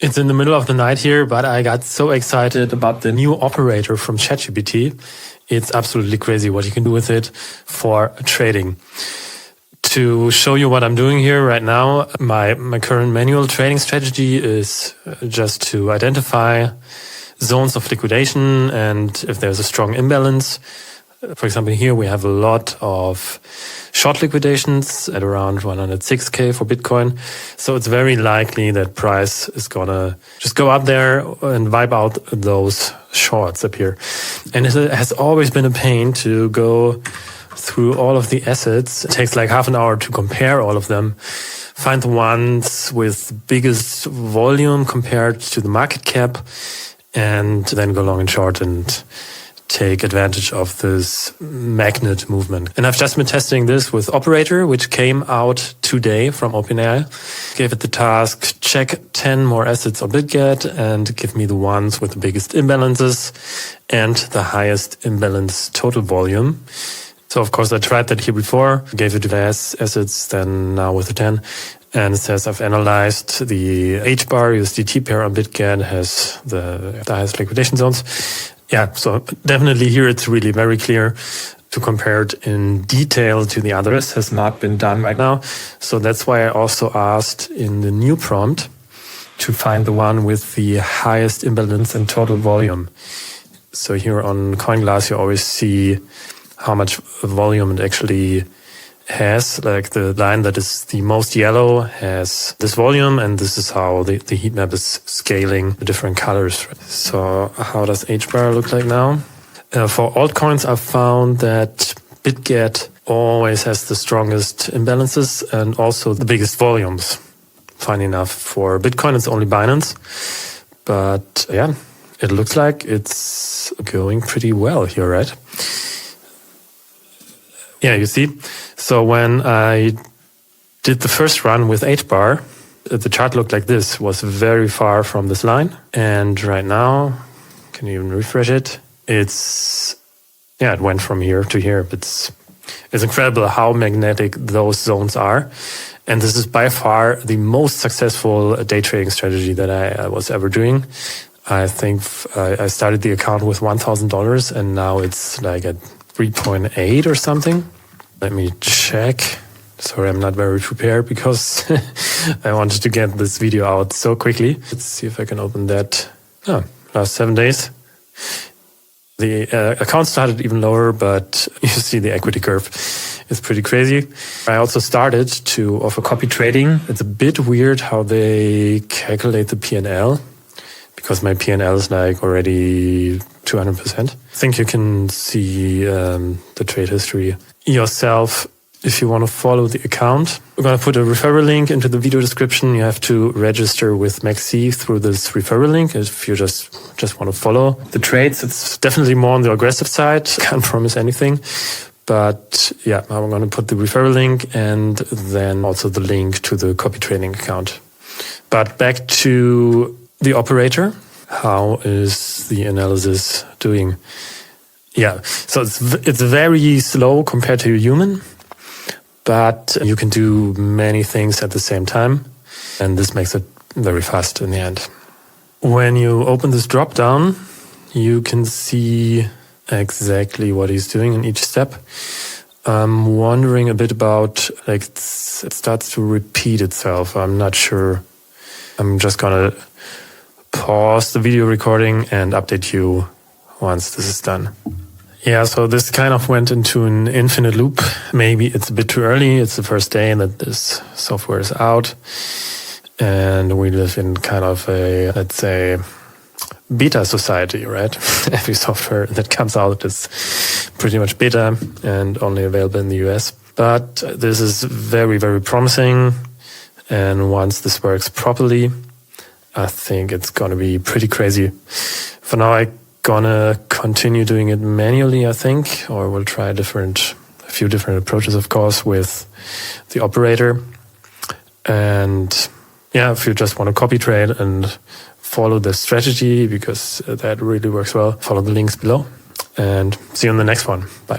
It's in the middle of the night here, but I got so excited about the new operator from ChatGPT. It's absolutely crazy what you can do with it for trading. To show you what I'm doing here right now, my current manual trading strategy is just to identify zones of liquidation and if there's a strong imbalance. For example, here we have a lot of short liquidations at around 106K for Bitcoin. So it's very likely that price is gonna just go up there and wipe out those shorts up here. And it has always been a pain to go through all of the assets. It takes like half an hour to compare all of them, find the ones with biggest volume compared to the market cap, and then go long and short and take advantage of this magnet movement. And I've just been testing this with Operator, which came out today from OpenAI. Gave it the task, check 10 more assets on Bitget and give me the ones with the biggest imbalances and the highest imbalance total volume. So of course I tried that here before, gave it less assets than now with the 10. And it says I've analyzed the HBAR USDT pair on Bitget has the highest liquidation zones. Yeah, so definitely here it's really very clear. To compare it in detail to the others has not been done right now. So that's why I also asked in the new prompt to find the one with the highest imbalance and total volume. So here on CoinGlass you always see how much volume it actually has. Like the line that is the most yellow has this volume, and this is how the heat map is scaling the different colors. So how does HBAR look like now? For altcoins, I've found that Bitget always has the strongest imbalances and also the biggest volumes. Funny enough, for Bitcoin, it's only Binance. But yeah, it looks like it's going pretty well here, right? Yeah, you see. So when I did the first run with HBAR, the chart looked like this, was very far from this line. And right now, can you even refresh it? It went from here to here. It's incredible how magnetic those zones are. And this is by far the most successful day trading strategy that I was ever doing. I think I started the account with $1,000 and now it's like at 3.8 or something. Let me check. Sorry, I'm not very prepared because I wanted to get this video out so quickly. Let's see if I can open that. Last 7 days. The account started even lower, but you see the equity curve is pretty crazy. I also started to offer copy trading. It's a bit weird how they calculate the P&L. Because my P&L is like already 200%. I think you can see the trade history yourself if you want to follow the account. We're going to put a referral link into the video description. You have to register with Maxi through this referral link if you just want to follow the trades. It's definitely more on the aggressive side. Can't promise anything. But yeah, I'm going to put the referral link and then also the link to the copy trading account. But back to the operator. How is the analysis doing? Yeah, so it's very slow compared to a human, but you can do many things at the same time, and this makes it very fast in the end. When you open this drop down, you can see exactly what he's doing in each step. I'm wondering a bit about, like, it starts to repeat itself. I'm not sure. I'm just gonna pause the video recording and update you once this is done. Yeah, so this kind of went into an infinite loop. Maybe it's a bit too early. It's the first day that this software is out. And we live in kind of a, let's say, beta society, right? Every software that comes out is pretty much beta and only available in the US. But this is very, very promising. And once this works properly, I think it's going to be pretty crazy. For now, I'm going to continue doing it manually, I think, or we'll try a few different approaches, of course, with the operator. And yeah, if you just want to copy trade and follow the strategy, because that really works well, follow the links below and see you in the next one. Bye.